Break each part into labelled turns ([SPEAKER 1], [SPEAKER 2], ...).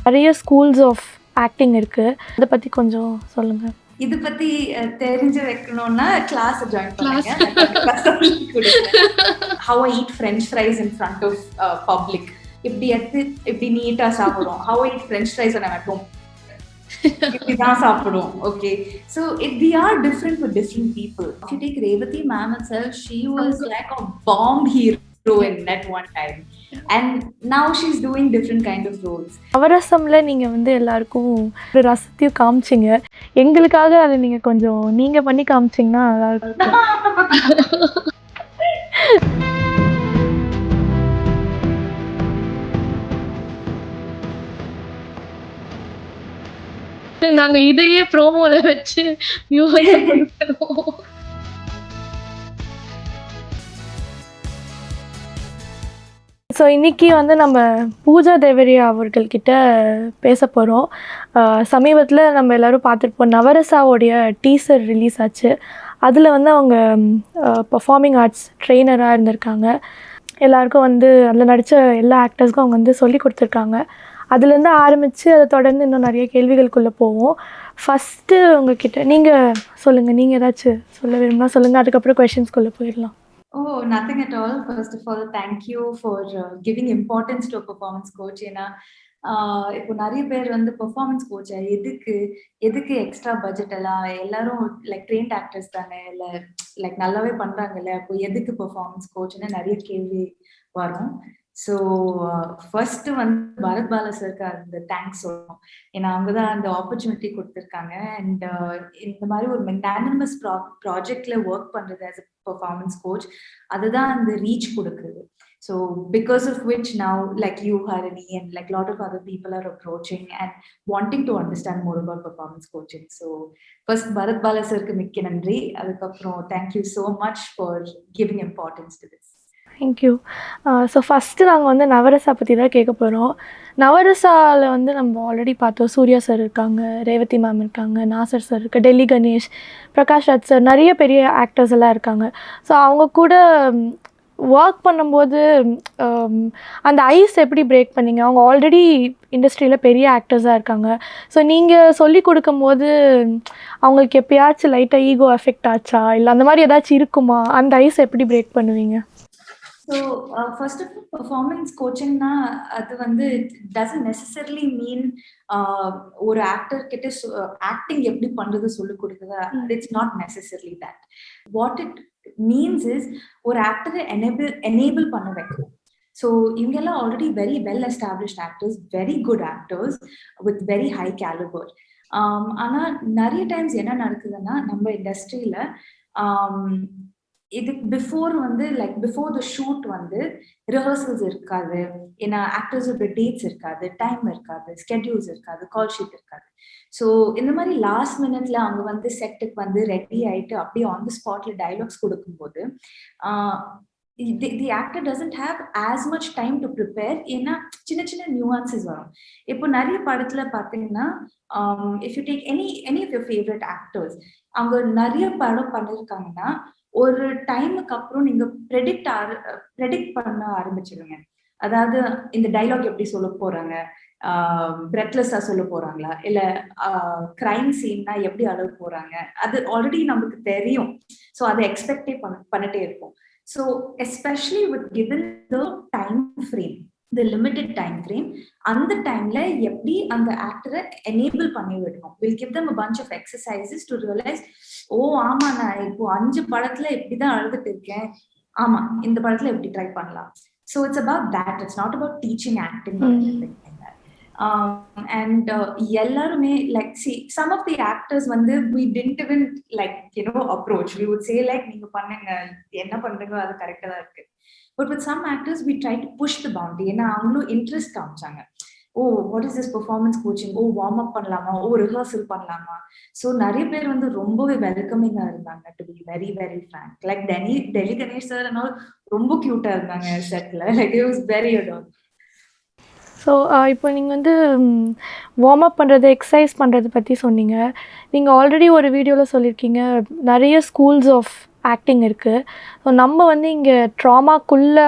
[SPEAKER 1] நிறைய schools of acting இருக்குது. அதை பற்றி கொஞ்சம் சொல்லுங்கள்.
[SPEAKER 2] இது பற்றி தெரிஞ்சு வைக்கணும்னா கிளாஸ் ஜாயின் பண்ணுங்க. How I eat French fries in front of public. இப்படி நீட்டாக சாப்பிடுவோம். How I eat French fries when I'm at home. இப்படிதான் சாப்பிடுவோம். Okay, so we are different for different people. If you take Revathi ma'am itself, she was like a bomb hero in at one time, and now she's doing different kind of roles.
[SPEAKER 1] நவரசம்ல நீங்க வந்து எல்லாருக்கும் ஒரு ரசத்தையும் காமிச்சிங்க. எங்களுக்காக அதை நீங்க கொஞ்சம் நீங்க பண்ணி காமிச்சிங்கன்னா நல்லா இருக்கும். நாங்க இதையே ப்ரோமோல வச்சு ஸோ இன்றைக்கி வந்து நம்ம பூஜா தேவரியா அவர்கள்கிட்ட பேச போகிறோம். சமீபத்தில் நம்ம எல்லோரும் பார்த்துருப்போம், நவரசாவோடைய டீசர் ரிலீஸ் ஆச்சு. அதில் வந்து அவங்க பர்ஃபார்மிங் ஆர்ட்ஸ் ட்ரெயினராக இருந்திருக்காங்க. எல்லாருக்கும் வந்து அதில் நடித்த எல்லா ஆக்டர்ஸ்க்கும் அவங்க வந்து சொல்லி கொடுத்துருக்காங்க. அதுலேருந்து ஆரம்பித்து அதை தொடர்ந்து இன்னும் நிறைய கேள்விகளுக்குள்ளே போவோம். ஃபஸ்ட்டு உங்ககிட்ட நீங்கள் சொல்லுங்கள், நீங்கள் ஏதாச்சும் சொல்ல விரும்பினா சொல்லுங்கள், அதுக்கப்புறம் கொஷின்ஸ்குள்ளே போயிடலாம்.
[SPEAKER 2] Oh, nothing at all. First of all, thank you for giving importance to a performance coach. ஏன்னா இப்போ நிறைய பேர் வந்து பெர்ஃபார்மன்ஸ் கோச் எதுக்கு எக்ஸ்ட்ரா பட்ஜெட் எல்லாம், எல்லாரும் லைக் ட்ரெயின்ட் ஆக்டர்ஸ் தானே, இல்லை லைக் நல்லாவே பண்றாங்கல்ல, அப்போ எதுக்கு பெர்ஃபார்மன்ஸ் கோச்னு நிறைய கேள்வி வரும். ஸோ ஃபர்ஸ்ட் வந்து பரத் பாலா சருக்கு அந்த தேங்க்ஸ் சொல்லணும். ஏன்னா அவங்க தான் அந்த ஆப்பர்ச்சுனிட்டி கொடுத்துருக்காங்க. அண்ட் இந்த மாதிரி ஒரு மெக்னானிமஸ் ப்ராஜெக்ட்ல ஒர்க் பண்றது ஆஸ் அ பெர்ஃபார்மன்ஸ் கோச், அதுதான் அந்த ரீச் கொடுக்குது. So because of which now like you Harini and like lot of other people are approaching and wanting to understand more about performance coaching. So first Bharat Bala sir ku mikka nandri, adukaprom thank you so much for giving importance to this.
[SPEAKER 1] Thank you. So first நாங்கள் வந்து நவரசா பற்றி தான் கேட்க போகிறோம். நவரசாவில் வந்து நம்ம already பார்த்தோம், Surya sir இருக்காங்க, ரேவதி மேம் இருக்காங்க, நாசர் சார் இருக்குது, டெல்லி கணேஷ், பிரகாஷ் ராஜ் சார், நிறைய பெரிய ஆக்டர்ஸ் எல்லாம் இருக்காங்க. ஸோ அவங்க கூட ஒர்க் பண்ணும்போது அந்த ஐஸ் எப்படி பிரேக் பண்ணிங்க? அவங்க ஆல்ரெடி இண்டஸ்ட்ரியில் பெரிய ஆக்டர்ஸாக இருக்காங்க. ஸோ நீங்கள் சொல்லி கொடுக்கும்போது அவங்களுக்கு எப்பயாச்சும் லைட்டாக ஈகோ எஃபெக்ட் ஆச்சா, இல்லை அந்த மாதிரி ஏதாச்சும் இருக்குமா? அந்த ஐஸ் எப்படி பிரேக் பண்ணுவீங்க?
[SPEAKER 2] So first of all, performance coaching na adu vandu doesn't necessarily mean ஒரு ஆக்டர் கிட்ட ஆக்டிங் எப்படி பண்றது சொல்லி கொடுக்குதா. It's not necessarily that. What it means is ஒரு ஆக்டரை enable பண்ண வைக்கணும். So இவங்கெல்லாம் already very well established actors, very good actors with very high calibre. ஆனா நிறைய டைம்ஸ் என்ன நடக்குதுன்னா, நம்ம இண்டஸ்ட்ரியில இதுக்கு பிஃபோர் வந்து லைக் பிஃபோர் த ஷூட் வந்து ரிஹர்சல்ஸ் இருக்காது, ஏன்னா ஆக்டர்ஸோட டேட்ஸ் இருக்காது, டைம் இருக்காது, ஸ்கெட்யூல்ஸ் இருக்காது, கால் ஷீட் இருக்காது. ஸோ இந்த மாதிரி லாஸ்ட் மினிட்ல அவங்க வந்து செட்டுக்கு வந்து ரெடி ஆயிட்டு அப்படியே ஆன் த ஸ்பாட்ல டைலாக்ஸ் கொடுக்கும்போது the actor doesn't have as much time to prepare. ஏன்னா சின்ன சின்ன நியூவான்சஸ் வரும். இப்போ நிறைய படத்துல பாத்தீங்கன்னா, if you take any of your favorite actors, அவங்க நிறைய படம் பண்ணிருக்காங்கன்னா ஒரு டைமுக்கு அப்புறம் நீங்க ப்ரெடிக்ட் பண்ண ஆரம்பிச்சிடுங்க. அதாவது இந்த டைலாக் எப்படி சொல்ல போறாங்க, பிரெத்லெஸ்ஸா சொல்ல போறாங்களா, இல்ல கிரைம் சீன்னா எப்படி அழுவ போறாங்க, அது ஆல்ரெடி நமக்கு தெரியும். ஸோ அதை எக்ஸ்பெக்டே பண்ணிட்டே இருப்போம். So especially with given the time frame, the limited time frame, அந்த டைம்ல எப்படி அந்த ஆக்டரை எனேபிள் பண்ணி விடணும். We'll give them a bunch of exercises to realize, ஓ ஆமா நான் இப்போ 5 படத்துல இப்படிதான் அழுதுட்டு இருக்கேன், ஆமா இந்த படத்துல எப்படி ட்ரை பண்ணலாம். So it's about that. It's not about teaching acting or anything like that. And எல்லாருமே like see some of the actors வந்து we didn't even like approach. We would say like நீங்க பண்ணுங்க, என்ன பண்றீங்களோ அது கரெக்டா தான் இருக்கு. But with some actors we try to push the boundary. ஏன்னா அவங்களும் இன்ட்ரெஸ்ட் காமிச்சாங்க. Oh what is this performance coaching, oh warm up பண்ணலாமா, ஓ ரிஹர்சல் பண்ணலாமா. ஸோ நிறைய பேர் வந்து ரொம்பவே வெல்கமிங்கா இருந்தாங்க. To be very very frank, like Delhi Ganesh sir and all ரொம்ப கியூட்டா இருந்தாங்க செட்ல. Like it was very adorable.
[SPEAKER 1] So இப்போ நீங்கள் வந்து வார்ம் அப் பண்ணுறது, எக்ஸசைஸ் பண்ணுறது பற்றி சொன்னீங்க. நீங்கள் ஆல்ரெடி ஒரு வீடியோவில் சொல்லியிருக்கீங்க நிறைய ஸ்கூல்ஸ் ஆஃப் ஆக்டிங் இருக்குது. ஸோ நம்ம வந்து இங்கே ட்ராமாக்குள்ளே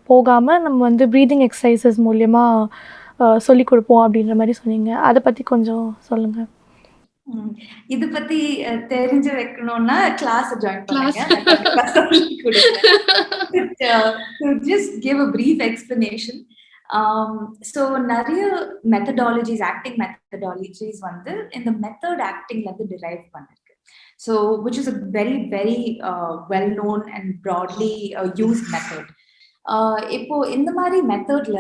[SPEAKER 1] போகாமல் நம்ம வந்து ப்ரீதிங் எக்ஸசைசஸ் மூலயமா சொல்லிக் கொடுப்போம் அப்படின்ற மாதிரி சொன்னீங்க. அதை பற்றி கொஞ்சம் சொல்லுங்கள்.
[SPEAKER 2] இது பத்தி தெரிஞ்சு வைக்கணும்னா கிளாஸ் ஜாயின் பண்ணுங்க. நான் கண்டிப்பா சொல்லி கொடுப்பேன். To just give a brief explanation. So நிறைய methodologies, acting methodologies வந்து இந்த method actingல இருந்து derive பண்ணிருக்கு. So which is a very very well known and broadly used method. இப்போ இந்த மாதிரி மெத்தட்ல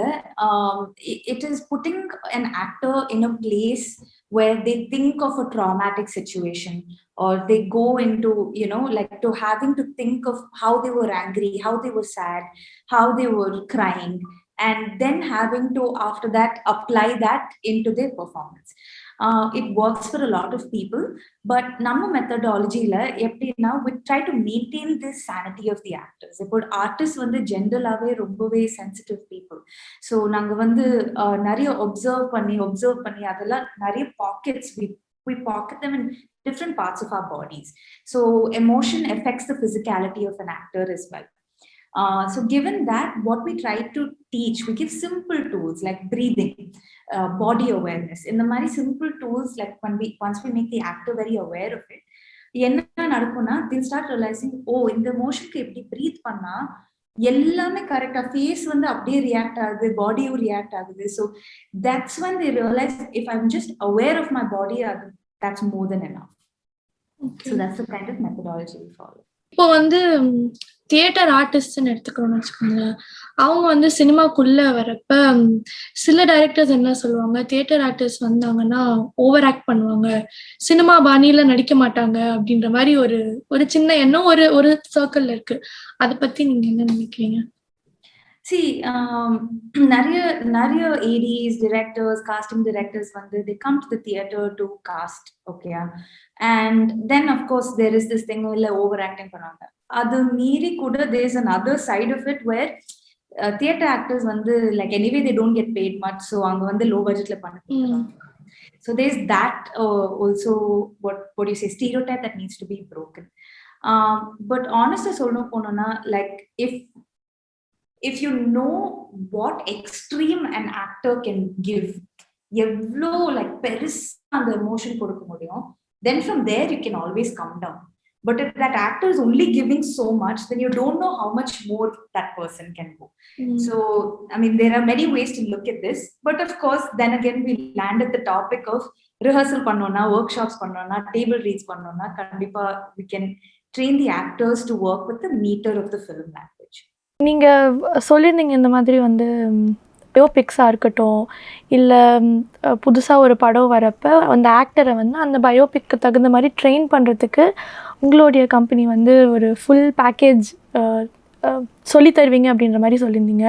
[SPEAKER 2] it is putting an actor in a place where they think of a traumatic situation, or they go into, like to having to think of how they were angry, how they were sad, how they were crying, and then having to after that apply that into their performance. It works for a lot of people, but நம்ம மெத்தடாலஜில எப்படின்னா we try to maintain this sanity of the actors. இப்போ artist வந்து ஜென்ரலாவே ரொம்பவே sensitive people. So நாங்க வந்து நிறைய observe பண்ணி அதெல்லாம் நிறைய pockets we pocket them in different parts of our bodies. So emotion affects the physicality of an actor as well. So given that, what we try to teach, we give simple tools like breathing, body awareness. In the many simple tools, like once we make the actor very aware of it, என்ன நடக்கும்னா they'll start realizing, இந்த எமோஷனுக்கு எப்படி breath பண்ணா எல்லாமே கரெக்டா face வந்து அப்படியே react ஆகுது, பாடியும் ரியாக்ட் ஆகுது. So that's when they realize if I'm just aware of my body, that's more than enough. So that's the kind of methodology we follow.
[SPEAKER 1] இப்போ வந்து தியேட்டர் ஆர்டிஸ்ட்னு எடுத்துக்கணும்னு வச்சுக்கோங்களேன். அவங்க வந்து சினிமாக்குள்ள வரப்ப சில டைரக்டர்ஸ் என்ன சொல்லுவாங்க, தியேட்டர் ஆர்டிஸ்ட் வந்தாங்கன்னா ஓவர் ஆக்ட் பண்ணுவாங்க, சினிமா பாணியில நடிக்க மாட்டாங்க அப்படின்ற மாதிரி ஒரு சின்ன எண்ணம் ஒரு சர்க்கிள்ல இருக்கு. அதை பத்தி நீங்க என்ன நினைக்கிறீங்க?
[SPEAKER 2] See, நிறைய ADs, directors, casting directors வந்து they come to the theater to cast, okay? And then of course there is this thing where overacting பண்ணுவாங்க. அது மீறி கூட there is another side of it where theater actors வந்து like anyway they don't get paid much, so அவங்க வந்து low budgetல பண்ணுவாங்க. So there is that also what you say stereotype that needs to be broken. But honestly சொல்லணும் போனோம்னா like if you know what extreme an actor can give, எவ்வளோ like பெருசா அந்த emotion கொடுக்க முடியும், then from there you can always come down. But if that actor is only giving so much, then you don't know how much more that person can go. So I mean there are many ways to look at this, but of course then again we land at the topic of rehearsal பண்ணோம்னா, workshops பண்ணோம்னா, table reads பண்ணோம்னா கண்டிப்பா we can train the actors to work with the meter of the film language.
[SPEAKER 1] நீங்கள் சொல்லியிருந்தீங்க இந்த மாதிரி வந்து பயோபிக்ஸாக இருக்கட்டும், இல்லை புதுசாக ஒரு படம் வரப்போ அந்த ஆக்டரை வந்து அந்த பயோபிக்கு தகுந்த மாதிரி ட்ரெயின் பண்ணுறதுக்கு உங்களுடைய கம்பெனி வந்து ஒரு ஃபுல் பேக்கேஜ் சொல்லி தருவீங்க அப்படின்ற மாதிரி சொல்லியிருந்தீங்க.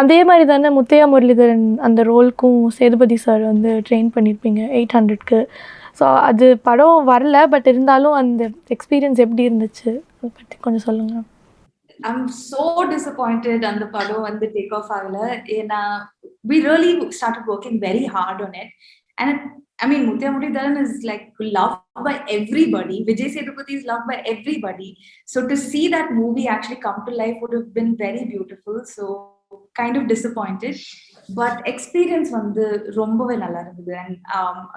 [SPEAKER 1] அதே மாதிரி தானே முத்தையா முரளிதரன் அந்த ரோலுக்கும் சேதுபதி சார் வந்து ட்ரெயின் பண்ணியிருப்பீங்க 800க்கு. ஸோ அது படம் வரல, பட் இருந்தாலும் அந்த எக்ஸ்பீரியன்ஸ் எப்படி இருந்துச்சு அதை பற்றி கொஞ்சம் சொல்லுங்கள்.
[SPEAKER 2] I'm so disappointed on the padam and the takeoff agala. We really started working very hard on it, and I mean Muthaiya Muralidharan is like loved by everybody. Vijay Sethupathi is loved by everybody. So to see that movie actually come to life would have been very beautiful. So kind of disappointed, but experience வந்து ரொம்பவே நல்லா இருந்தது. And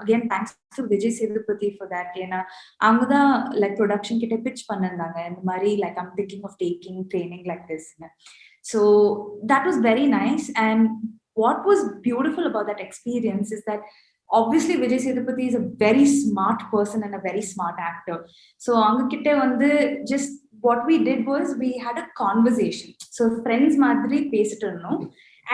[SPEAKER 2] again thanks to Vijay Sethupathi for that. ஏன்னா அவங்க தான் like production கிட்ட pitch பண்ணிருந்தாங்க இந்த மாதிரி like I'm thinking of taking training like this. So that was very nice. And what was beautiful about that experience is that obviously Vijay Sethupathi is a very smart person and a very smart actor. So அவங்க கிட்ட வந்து just what we did was we had a conversation. So friends மாதிரி பேசிட்டு இருந்தோம்,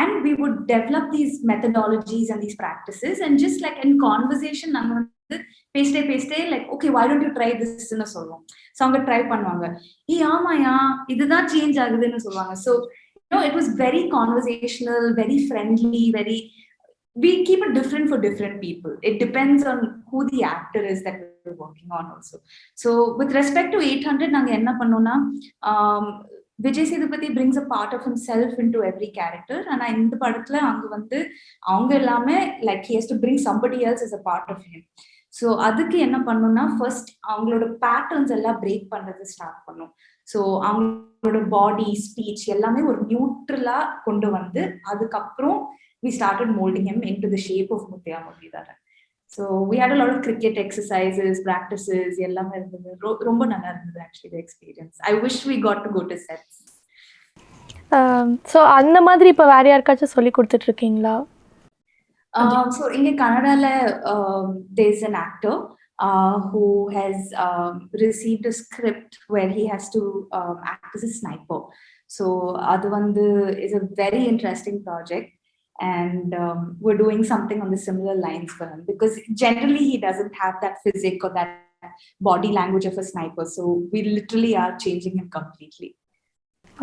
[SPEAKER 2] and we would develop these methodologies and these practices, and just like in conversation நாங்க வந்து பேசிட்டே like okay why don't you try this ன்னு சொல்லுவோம். So அவங்க try பண்ணுவாங்க, ஆமாயா இதுதான் சேஞ்ச் ஆகுதுன்னு சொல்லுவாங்க. So it was very conversational, very friendly, very we keep it different for different people. It depends on who the actor is that we're working on also. So with respect to 800 நாங்க என்ன பண்ணோம்னா Vijay Sethupathi brings a part of himself into every character. ஆனா இந்த படத்துல அங்க வந்து அவங்க எல்லாமே like he has to bring somebody else as a part of him. So அதுக்கு என்ன பண்ணோம்னா ஃபர்ஸ்ட் அவங்களோட பேட்டர்ன்ஸ் எல்லாம் பிரேக் பண்றது ஸ்டார்ட் பண்ணோம். ஸோ அவங்களோட பாடி ஸ்பீச் எல்லாமே ஒரு நியூட்ரலா கொண்டு வந்து அதுக்கப்புறம் we started molding him into the shape of Muthya Muralidharan. So we had a lot of cricket exercises, practices, எல்லாமே இருந்தது. ரொம்ப நல்லா இருந்தது actually the experience. I wish we got to go to sets.
[SPEAKER 1] So அந்த மாதிரி இப்போ வேறு யாருக்காச்சும் சொல்லி கொடுத்துட்ருக்கீங்களா?
[SPEAKER 2] So in Kannada, there's an actor who has received a script where he has to act as a sniper. So adu vandu is a very interesting project, and we're doing something on the similar lines for him, because generally he doesn't have that physique or that body language of a sniper. So we literally are changing him completely.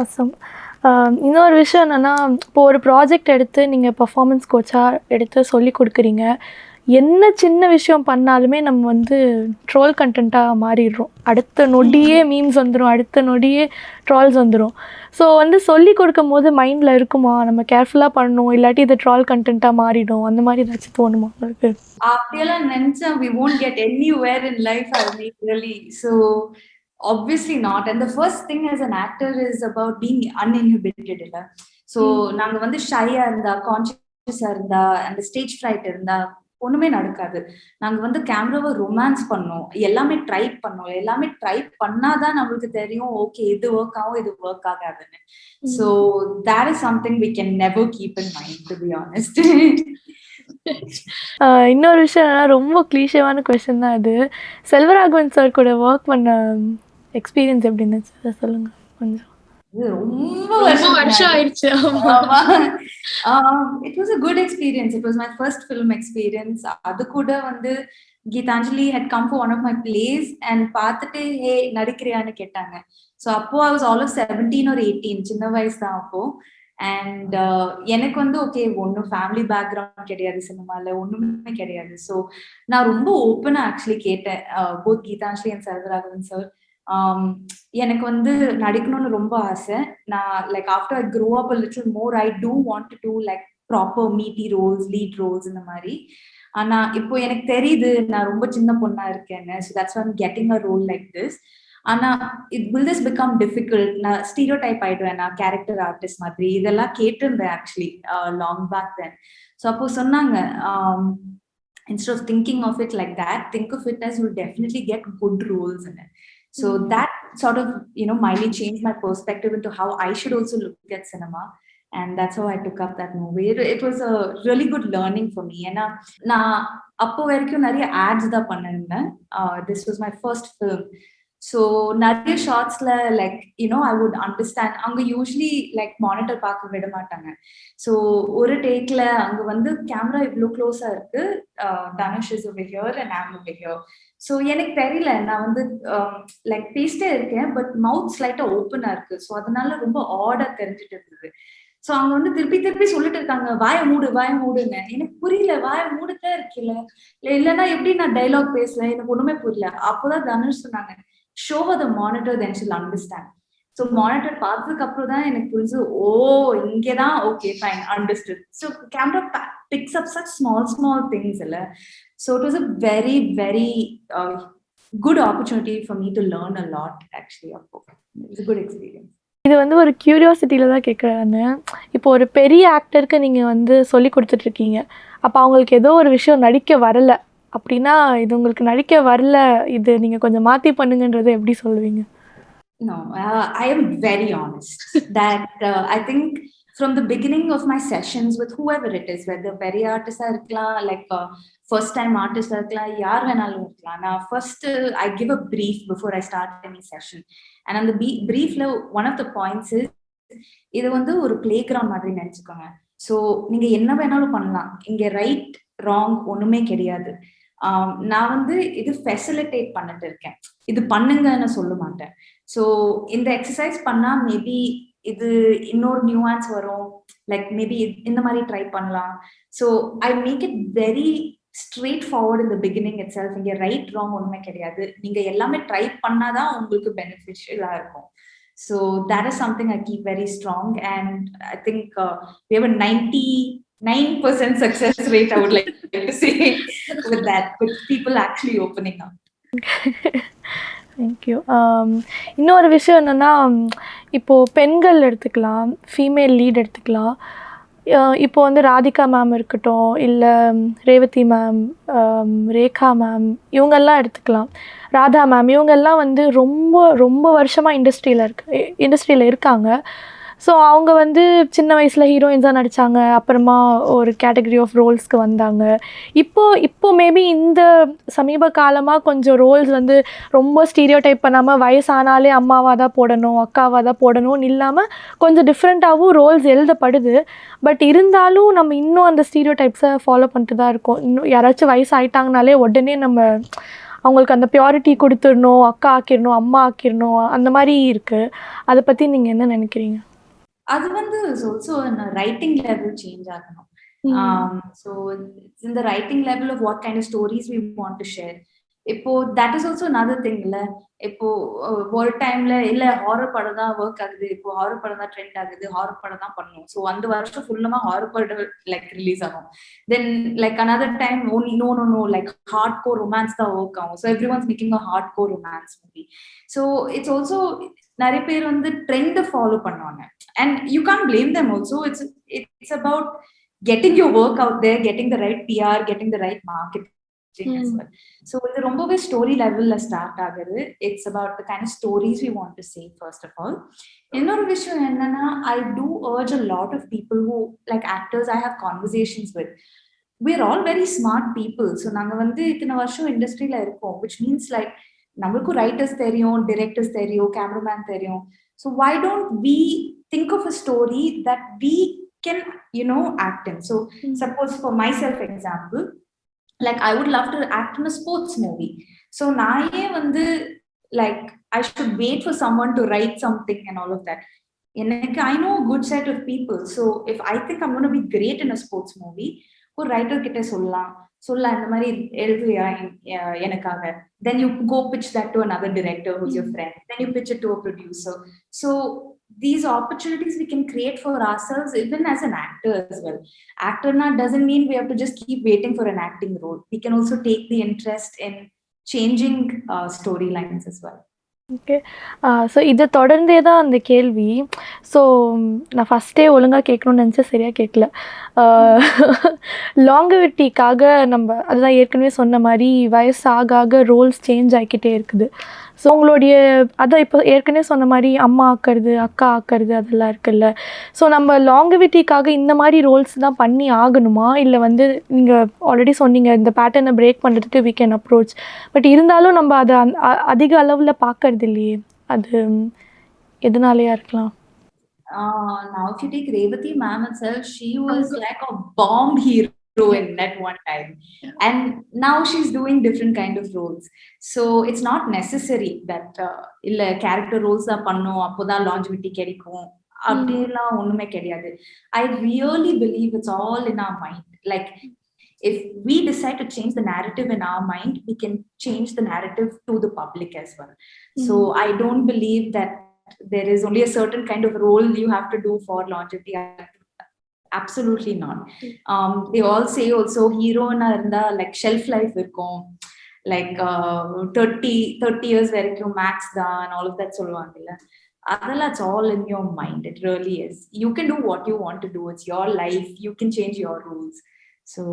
[SPEAKER 1] awesome. இன்னொரு விஷயம் என்னென்னா, இப்போ ஒரு project எடுத்து நீங்கள் performance கோச்சாக எடுத்து சொல்லி கொடுக்குறீங்க. என்ன சின்ன விஷயம் பண்ணாலுமே நம்ம வந்து ட்ரோல் கண்டென்ட்டாக மாறிடுறோம். அடுத்த நொடியே மீம்ஸ் வந்துடும், அடுத்த நொடியே ட்ரால்ஸ் வந்துடும். ஸோ வந்து சொல்லி கொடுக்கும் போது மைண்டில் இருக்குமா, நம்ம கேர்ஃபுல்லாக பண்ணணும், இல்லாட்டி இது ட்ரால் கண்டென்ட்டாக மாறிடும், அந்த மாதிரி ஏதாச்சும் தோணுமா உங்களுக்கு?
[SPEAKER 2] அப்படியெல்லாம் நினச்சா we won't get anywhere in life, I mean, really. So obviously not. And the first thing as an actor is about being uninhibited. So நாங்க வந்து ஷையா இருந்தா, கான்ஷியஸா இருந்தா, அந்த ஸ்டேஜ் ஃப்ரைட் இருந்தா ஒண்ணுமே நடக்காது. நாங்க வந்து கேமராவை ரொமான்ஸ் பண்ணோம், எல்லாமே ட்ரை பண்ணோம். எல்லாமே ட்ரை பண்ணாதான் நம்மளுக்கு தெரியும், ஓகே இது ஒர்க் ஆகும், இது ஒர்க் ஆகாதுன்னு. So that is something we can never keep in mind, to be honest.
[SPEAKER 1] இன்னொரு விஷயம் என்னன்னா, ரொம்ப கிளீஷேவான கொஸ்டின் தான் இது. செல்வராகவன் சார் கூட ஒர்க் பண்ண எக்ஸ்பீரியன்ஸ் எப்படி இருந்துச்சு, அதை சொல்லுங்க கொஞ்சம்.
[SPEAKER 2] ரொம்ப வருஷம் ஆயிடுச்சு. It was a good experience. It was my first film experience. அது கூட வந்து Gitanjali had come for one of my plays and பார்த்துட்டு ஹே நடிக்கிறியான்னு கேட்டாங்க. ஸோ அப்போ I was all of 17 or 18, சின்ன வயசு தான் அப்போ. அண்ட் எனக்கு வந்து ஓகே ஒன்றும் ஃபேமிலி பேக்ரவுண்ட் கிடையாது, சினிமாவில் ஒன்றுமே கிடையாது. ஸோ நான் ரொம்ப ஓப்பனாக ஆக்சுவலி கேட்டேன் both Gitanjali and Selvaraghavan sir. எனக்கு வந்து நடிக்கணும்னு ரொம்ப ஆசை. நான் like after I grow up a little more, I do want to do like proper meaty roles, lead roles இந்த மாதிரி. ஆனா இப்போ எனக்கு தெரியுது நான் ரொம்ப சின்ன பொண்ணா இருக்கேன்னு. So that's why I'm getting a role like this. ஆனா வில் திஸ் பிகம் டிஃபிகல்ட், நான் ஸ்டீரியோ டைப் ஆயிடுவேன், நான் கேரக்டர் ஆர்டிஸ்ட் மாதிரி. இதெல்லாம் கேட்டிருந்தேன் actually long back then. So அப்போ சொன்னாங்க, instead of thinking of it like that, think of it as you'll definitely get good roles in it. So that sort of, mildly changed my perspective into how I should also look at cinema. And that's how I took up that movie. It was a really good learning for me. And நான் அப்போ வரைக்கும் நிறைய ads தான் பண்ணிருந்தேன். This was my first film. So நிறைய ஷார்ட்ஸ்ல like I would understand. அங்க usually like monitor பார்க்க விட மாட்டாங்க. ஸோ ஒரு டேக்ல அங்க வந்து கேமரா இவ்வளோ க்ளோஸா இருக்கு, Dhanush is over here and I'm over here. So எனக்கு தெரியல, நான் வந்து லைக் பேசிட்டே இருக்கேன், பட் மவுத் ஸ்லைட்டா ஓப்பனா இருக்கு. ஸோ அதனால ரொம்ப ஆடா தெரிஞ்சுட்டு இருந்தது. ஸோ அவங்க வந்து திருப்பி சொல்லிட்டு இருக்காங்க, வாய மூடுன்னு. எனக்கு புரியல, வாய மூடுதான் இருக்குல்ல, இல்லைன்னா எப்படி நான் டைலாக் பேசுவேன், எனக்கு ஒண்ணுமே புரியல. அப்போதான் தனுஷ் சொன்னாங்க, show her the monitor, then she'll understand. So monitor பார்த்ததுக்கு அப்புறம் தான் எனக்கு புரிஞ்சு, ஓ இங்கதான், okay fine, understood. So camera picks up such small things இல்ல. So it was a very very good opportunity for me to learn a lot actually. It was a good experience.
[SPEAKER 1] இது வந்து ஒரு கியூரியாசிட்டியில் தான் கேட்குறாங்க. இப்போ ஒரு பெரிய ஆக்டருக்கு நீங்கள் வந்து சொல்லி கொடுத்துட்ருக்கீங்க, அப்போ அவங்களுக்கு ஏதோ ஒரு விஷயம் நடிக்க வரலை அப்படின்னா, இது உங்களுக்கு நடிக்க வரல, இது நீங்கள் கொஞ்சம் மாற்றி பண்ணுங்கன்றதை எப்படி சொல்லுவீங்க?
[SPEAKER 2] No, I am very honest that I think from the beginning of my sessions with whoever it is, whether very artist irukkalam, like first time artist irukkalam, yaar venalum irukkalam, na first I give a brief before I start any session. And on the brief la one of the points is, இது வந்து ஒரு play ground மாதிரி நினைச்சுக்கோங்க. So நீங்க என்ன வேணாலும் பண்ணலாம், இங்க ரைட் ராங் ஒண்ணுமே கிடையாது. நான் வந்து இது ஃபெசிலிட்டேட் பண்ணிட்டு இருக்கேன், இது பண்ணுங்கன்னு சொல்ல மாட்டேன். ஸோ இந்த எக்ஸசைஸ் பண்ணா மேபி இது இன்னொரு நியூஆன்ஸ் வரும், லைக் மேபி இந்த மாதிரி ட்ரை பண்ணலாம். So I make it very straightforward in the beginning itself. இங்க ரைட் ராங் ஒண்ணுமே கிடையாது, நீங்க எல்லாமே ட்ரை பண்ணாதான் உங்களுக்கு பெனிஃபிஷியலா இருக்கும். So that is something I keep very strong, and I think we have a 99% success rate, I would like to say, with that, with people actually opening up.
[SPEAKER 1] Thank you. இன்னொரு விஷயம் என்னென்னா, இப்போது பெண்கள் எடுத்துக்கலாம், ஃபீமேல் லீட் எடுத்துக்கலாம். இப்போ வந்து Radhika ma'am இருக்கட்டும், இல்லை ரேவதி மேம், ரேகா மேம், இவங்கெல்லாம் எடுத்துக்கலாம். ராதா மேம், இவங்கெல்லாம் வந்து ரொம்ப ரொம்ப வருஷமாக இண்டஸ்ட்ரியில் இருக்காங்க. ஸோ அவங்க வந்து சின்ன வயசில் ஹீரோயின்ஸாக நடித்தாங்க, அப்புறமா ஒரு கேட்டகரி ஆஃப் ரோல்ஸ்க்கு வந்தாங்க. இப்போ மேபி இந்த சமீப காலமாக கொஞ்சம் ரோல்ஸ் வந்து ரொம்ப ஸ்டீரியோ டைப் பண்ணாமல் வயசானாலே அம்மாவாக தான் போடணும், அக்காவாக தான் போடணும்னு இல்லாமல் கொஞ்சம் டிஃப்ரெண்ட்டாகவும் ரோல்ஸ் எழுதப்படுது. பட் இருந்தாலும் நம்ம இன்னும் அந்த ஸ்டீரியோ டைப்ஸை ஃபாலோ பண்ணிட்டு தான் இருக்கோம். இன்னும் யாராச்சும் வயசு ஆயிட்டாங்கனாலே உடனே நம்ம அவங்களுக்கு அந்த பியூரிட்டி கொடுத்துடணும், அக்கா ஆக்கிடணும், அம்மா ஆக்கிடணும், அந்த மாதிரி இருக்குது. அதை பற்றி நீங்கள் என்ன நினைக்கிறீங்க?
[SPEAKER 2] அது வந்து ஆல்சோ ரைட்டிங் லெவல் சேஞ்ச் ஆகணும். So it's in the writing level of what kind of stories we want to share. இப்போ that is also another thing இல்ல. இப்போ ஒரு டைம்ல இல்ல ஹாரர் படம் தான் ஒர்க் ஆகுது, இப்போ ஹாரர் படம் தான் ட்ரெண்ட் ஆகுது, ஹாரர் படம் தான் பண்ணணும். ஸோ அந்த வருஷம் ஃபுல்லமா ஹாரர் படம் லைக் ரிலீஸ் ஆகும். Then like another time no like hard core romance தான் ஒர்க் ஆகும். So every once making a hard core romance movie. So it's also நிறைய பேர் வந்து ட்ரெண்ட் ஃபாலோ பண்ணுவாங்க. And you can't blame them also. It's about getting your work out there, getting the right PR, getting the right marketing as well. So இது ரொம்பவே story லெவல்ல start ஆகுது. It's about the kind of stories we want to say first of all. இன்னொரு விஷயம் என்னன்னா, I do urge a lot of people who like actors I have conversations with. We're all very smart people. So நாங்க வந்து இத்தனை வருஷம் இண்டஸ்ட்ரியில இருக்கோம், which means like நம்மளுக்கும் ரைட்டர்ஸ் தெரியும், டிரெக்டர்ஸ் தெரியும், கேமராமேன் தெரியும். So why don't we think of a story that we can, act in? So suppose for myself example, like I would love to act in a sports movie. So naye vandu like I should wait for someone to write something and all of that. I know a good set of people. So if I think I'm going to be great in a sports movie, ஒரு writer கிட்ட சொல்லலாம் இந்த மாதிரி எழுதுறியா எனக்காக. Then you go pitch that to another director who's your friend. Then you pitch it to a producer. So these opportunities we can create for ourselves even as an actor as well. Actor doesn't mean we have to just keep waiting for an acting role. We can also take the interest in changing storylines as well.
[SPEAKER 1] Okay. So இதை தொடர்ந்தே தான் அந்த கேள்வி. So நான் ஃபஸ்ட்டே ஒழுங்காக கேட்கணும்னு நினச்சேன், சரியாக கேட்கல. லாங்குவிட்டிக்காக நம்ம அதுதான் ஏற்கனவே சொன்ன மாதிரி வயசு ஆக ஆக ரோல்ஸ் சேஞ்ச் ஆகிக்கிட்டே இருக்குது. ஸோ உங்களுடைய அதான் இப்போ ஏற்கனவே சொன்ன மாதிரி அம்மா ஆக்கிறது, அக்கா ஆக்கிறது, அதெல்லாம் இருக்குல்ல. ஸோ நம்ம லாங்குவிட்டிக்காக இந்த மாதிரி ரோல்ஸ் தான் பண்ணி ஆகணுமா, இல்லை வந்து நீங்கள் ஆல்ரெடி சொன்னீங்க இந்த பேட்டர்னை பிரேக் பண்ணுறதுக்கு we can approach, பட் இருந்தாலும் நம்ம அதை அதிக அளவில் பார்க்கறது இல்லையே, அது எதனாலயா இருக்கலாம்?
[SPEAKER 2] Now if you take Revati ma'am itself, she was like a bomb hero in that one time, and now she's doing different kind of roles. So it's not necessary that illa character roles da pannom appoda longevity kedikum அப்படினா ஒண்ணுமே கிடையாது. I really believe it's all in our mind. Like if we decide to change the narrative in our mind, we can change the narrative to the public as well. So I don't believe that there is only a certain kind of role you have to do for longevity. Absolutely not. They all say also hero na irundha like shelf life irukum, like 30 years varaikkum max da and all of that solluvaangilla. Adala it's all in your mind. It really is. You can do what you want to do. It's your life. You can change your rules. So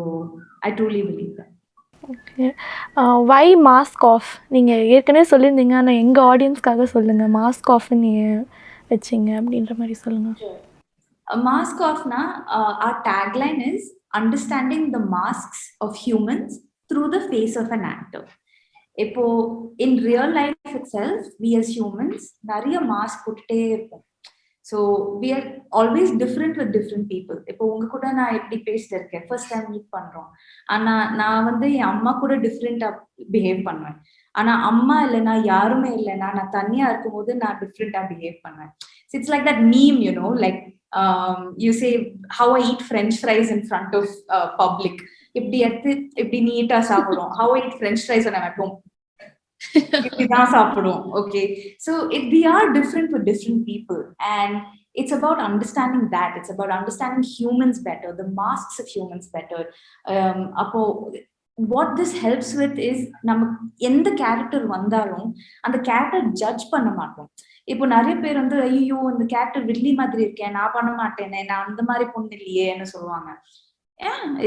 [SPEAKER 2] I truly believe that.
[SPEAKER 1] Okay. Why mask off நீங்கள் ஏற்கனவே சொல்லியிருந்தீங்க, ஆனால் எங்கள் ஆடியன்ஸ்க்காக சொல்லுங்கள், mask ஆஃப்னு நீங்கள் வச்சிங்க அப்படின்ற மாதிரி சொல்லுங்கள்.
[SPEAKER 2] மாஸ்க் ஆஃப்னா our tagline is understanding the masks of humans through the face of an actor. இப்போ in real life itself we as humans நிறைய மாஸ்க் போட்டுட்டே இருப்போம். So we are always different with different people. இப்போ உங்க கூட நான் எப்படி பேசிட்டு இருக்கேன், ஃபர்ஸ்ட் டைம் மீட் பண்றோம், ஆனா நான் வந்து என் அம்மா கூட டிஃப்ரெண்டா பிஹேவ் பண்ணுவேன். ஆனா அம்மா இல்லைன்னா யாருமே இல்லைன்னா நான் தனியா இருக்கும்போது நான் டிஃப்ரெண்டா பிஹேவ் பண்ணுவேன். It's like that meme, like you say how I eat French fries in front of public. இப்படி நீட்டா சாப்பிடுவோம். How I eat French fries when I'm at home. Okay, so we are different with different people, and it's about understanding that. It's about understanding humans better, the masks of humans better. What this helps with is நம்ம எந்த character வந்தாலும் அந்த character judge பண்ண மாட்டோம். இப்போ நிறைய பேர் வந்து ஐயோ இந்த கேரக்டர் வில்லி மாதிரி இருக்கேன், நான் பண்ண மாட்டேனே, நான் அந்த மாதிரி பொண்ணு இல்லையேன்னு சொல்லுவாங்க.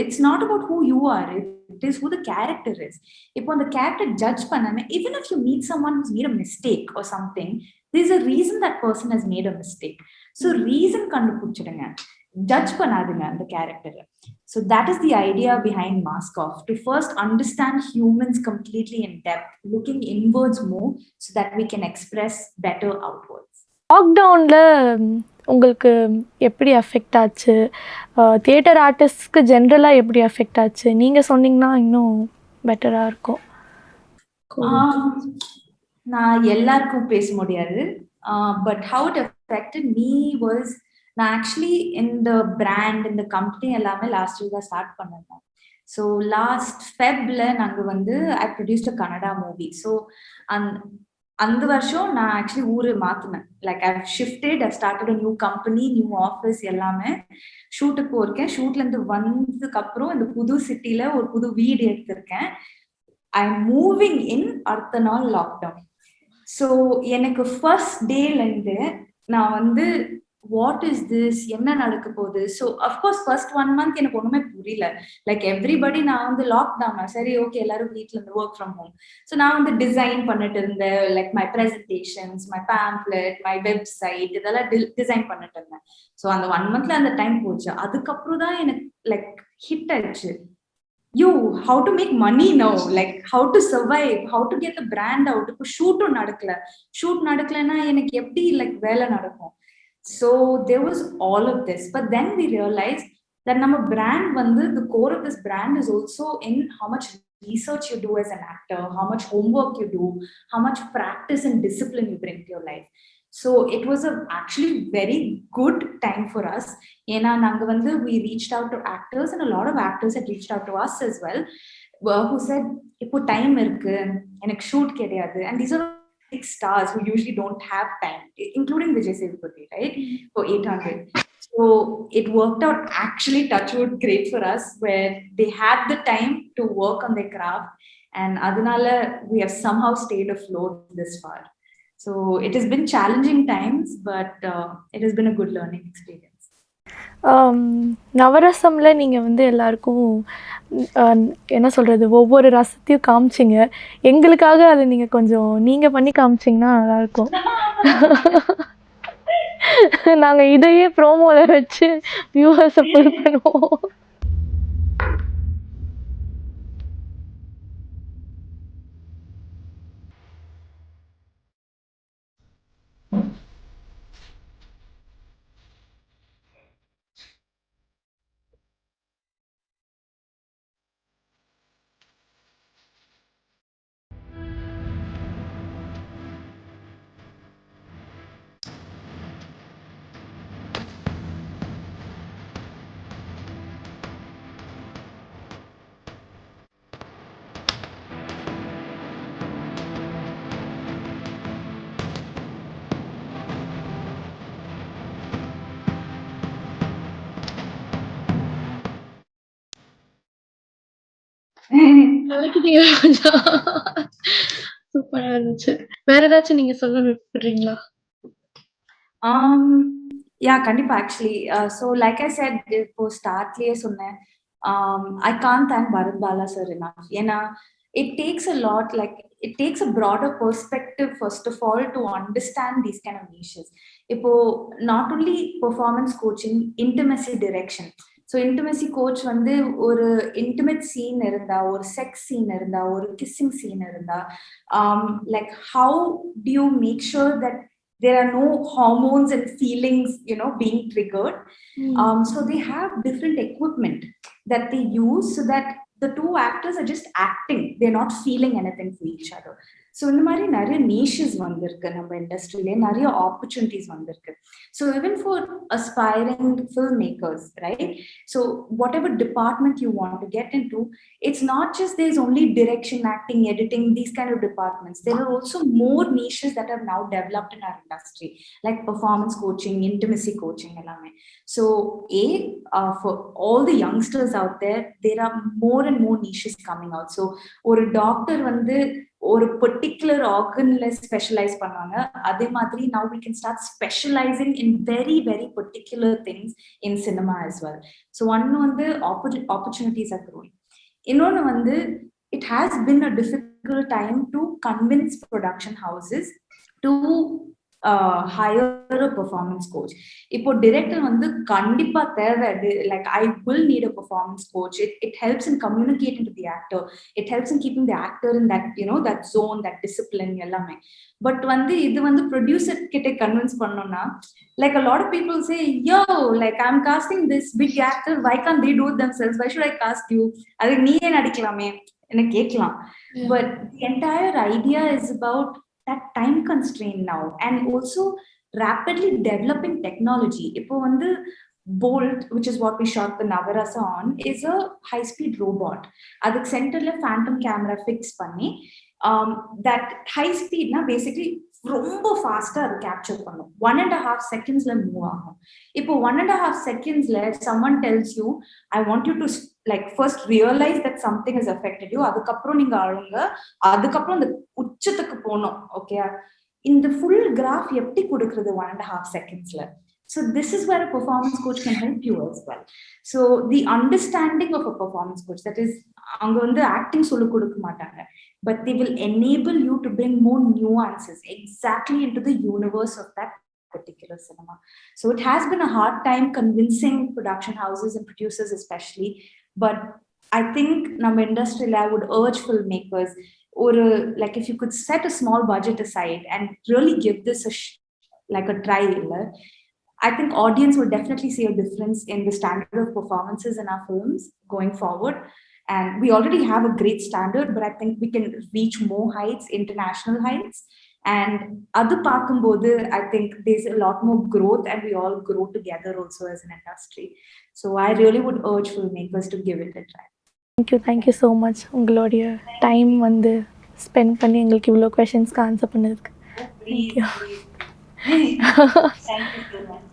[SPEAKER 2] It's not about who you are, it is who the character is. இப்போ அந்த கேரக்டர் ஜட்ஜ் பண்ணாம, even if you meet someone who's made a mistake or something, there's a reason that person has made a mistake. So reason கண்டுபிடிச்சிடுங்க, judge பண்ணாதுங்க அந்த character. So that is the idea behind Mask Off, to first understand humans completely in depth, looking inwards more so that we can express better outwards.
[SPEAKER 1] லாக்டவுனில் உங்களுக்கு எப்படி affect ஆச்சு? Theatre ஆர்டிஸ்ட்க்கு ஜென்ரலாக எப்படி affect ஆச்சு? நீங்கள் சொன்னீங்கன்னா இன்னும் பெட்டராக இருக்கும்.
[SPEAKER 2] நான் எல்லாருக்கும் பேச முடியாது, but how it affected me was, நான் ஆக்சுவலி இந்த பிராண்ட் இந்த கம்பெனி எல்லாமே லாஸ்ட் இயர் தான் ஸ்டார்ட் பண்ணேன். ஸோ லாஸ்ட் ஃபெப்ல நாங்கள் வந்து I produced a Kannada movie. So அந்த வருஷம் நான் ஆக்சுவலி ஊரு மாத்தினேன். Like I shifted, I started a new company, new office எல்லாமே. ஷூட்டுக்கு போயிருக்கேன். ஷூட்ல இருந்து வந்ததுக்கு அப்புறம் இந்த புது சிட்டில ஒரு புது வீடு எடுத்திருக்கேன். ஐ எம் மூவிங் இன், அடுத்த நாள் லாக்டவுன். ஸோ எனக்கு ஃபர்ஸ்ட் டேல இருந்து நான் வந்து வாட் இஸ் திஸ், என்ன நடக்க போகுது. ஸோ அஃப்கோர்ஸ் ஃபர்ஸ்ட் 1 month எனக்கு ஒண்ணுமே புரியல. லைக் எவ்ரிபடி, நான் வந்து லாக்டவுனா சரி ஓகே எல்லாரும் வீட்ல இருந்து ஒர்க் ஃப்ரம் ஹோம். ஸோ நான் வந்து டிசைன் பண்ணிட்டு இருந்தேன், like my presentations, my pamphlet, my website, இதெல்லாம் டிசைன் பண்ணிட்டு இருந்தேன். ஸோ அந்த 1 monthல அந்த டைம் போச்சு. அதுக்கப்புறம் தான் எனக்கு லைக் ஹிட் ஆயிடுச்சு, how to make money now, like how to survive, how to get the brand out. இப்போ ஷூட்டும் நடக்கல, ஷூட் நடக்கலன்னா எனக்கு எப்படி லைக் வேலை நடக்கும். So there was all of this, but then we realized that நம்ம brand வந்து, the core of this brand is also in how much research you do as an actor, how much homework you do, how much practice and discipline you bring to your life. So it was actually very good time for us. ஏன்னா நாங்க வந்து we reached out to actors, and a lot of actors had reached out to us as well, who said இப்போ time இருக்கு, எனக்கு shoot கிடையாது. And these are big stars who usually don't have time, including Vijay Sevapati, right? For 800. So it worked out actually, touchwood, great for us, where they had the time to work on their craft, and adanala we have somehow stayed afloat this far. So it has been challenging times, but it has been a good learning experience.
[SPEAKER 1] நவரசமில் நீங்கள் வந்து எல்லாருக்கும் என்ன சொல்கிறது, ஒவ்வொரு ரசத்தையும் காமிச்சிங்க. எங்களுக்காக அதை நீங்கள் கொஞ்சம் நீங்கள் பண்ணி காமிச்சிங்கன்னா நல்லாயிருக்கும். நாங்கள் இதையே ப்ரோமோவில் வச்சு வியூவர்ஸை புல் பண்ணுவோம். சூப்பரா இருந்துச்சு. வேற ஏதாச்சும் நீங்க சொல்ல விருப்பப்படுறீங்களா?
[SPEAKER 2] யா கண்டிப்பா. Actually so like I said, இப்போ ஸ்டார்ட்லயே சொன்னேன், I can't thank Bharat Bala sir enough. ஏன்னா it takes a lot, like it takes a broader perspective first of all to understand these kind of niches. இப்போ not only performance coaching, intimacy direction. So intimacy coach வந்து ஒரு intimate scene இருந்தா, ஒரு sex scene இருந்தா, ஒரு kissing scene இருந்தா, like how do you make sure that there are no hormones and feelings, being triggered. So they have different equipment that they use so that the two actors are just acting, they're not feeling anything for each other. So இந்த மாதிரி நிறைய niches வந்திருக்கு நம்ம இண்டஸ்ட்ரியிலே, நிறைய opportunities வந்திருக்கு. So even for aspiring filmmakers, right? So whatever department you want to get into, it's not just there's only direction, acting, editing, these kind of departments. There are also more niches that have now developed in our industry, like performance coaching, intimacy coaching, எல்லாமே. So for all the youngsters out there are more and more niches coming out. So ஒரு doctor வந்து ஒரு particular ஆர்கன்ல specialise பண்ணுவாங்க. அதே மாதிரி now we can start specializing in very very particular things in cinema as well. So ஒன்னு வந்து opportunities are growing. இன்னொன்னு வந்து it has been a difficult time to convince production houses to hire a performance coach. இப்போ director வந்து கண்டிப்பா தேவை, like I will need a performance coach. It helps in communicating to the actor. It helps in keeping the actor in that, you know, that zone, that discipline எல்லாமே. But வந்து இது வந்து producer கிட்ட convince பண்ணோம்னா, like a lot of people say, yo, like I'm casting this big actor, why can't they do it themselves? Why should I cast you? அதுக்கு நீயே நடிக்கலாமே என்ன கேட்கலாம். But the entire idea is about that time constraint now, and also rapidly developing technology. இப்போ வந்து Bolt, which is what we shot the Navarasa on, is a high speed robot. அதுக்கு சென்டர்ல phantom camera fix பண்ணி that high speed na basically ரொம்ப ஃபாஸ்டா அது capture பண்ணும். 1.5 செகண்ட்ஸ்ல move ஆகும். இப்போ 1.5 செகண்ட்ஸ்ல someone tells you, I want you to like first realize that something has affected you, அதுக்கப்புறம் நீங்க அழுங்க, அதுக்கப்புறம் அந்த உச்சத்துக்கு போகணும். ஓகே, இந்த ஃபுல் கிராஃப் எப்படி கொடுக்கிறது 1.5 செகண்ட்ஸ்ல? So this is where a performance coach can help you as well. So the understanding of a performance coach, that is, அவங்க வந்து ஆக்டிங் சொல்லி கொடுக்க மாட்டாங்க, but they will enable you to bring more nuances exactly into the universe of that particular cinema. So it has been a hard time convincing production houses and producers especially, but I think நம்ம industry I would urge filmmakers, or like if you could set a small budget aside and really give this like a try, I think audience will definitely see a difference in the standard of performances in our films going forward. And we already have a great standard, but I think we can reach more heights, international heights. And other Pakumbodhu, I think there's a lot more growth, and we all grow together also as an industry. So I really would urge filmmakers to give it a try.
[SPEAKER 1] Thank you so much. உங்களுடைய time வந்து spend பண்ணி எங்களுக்கு இவ்வளோ கொஷின்ஸ்க்கு answer பண்ணதுக்கு.
[SPEAKER 2] Thank you so much.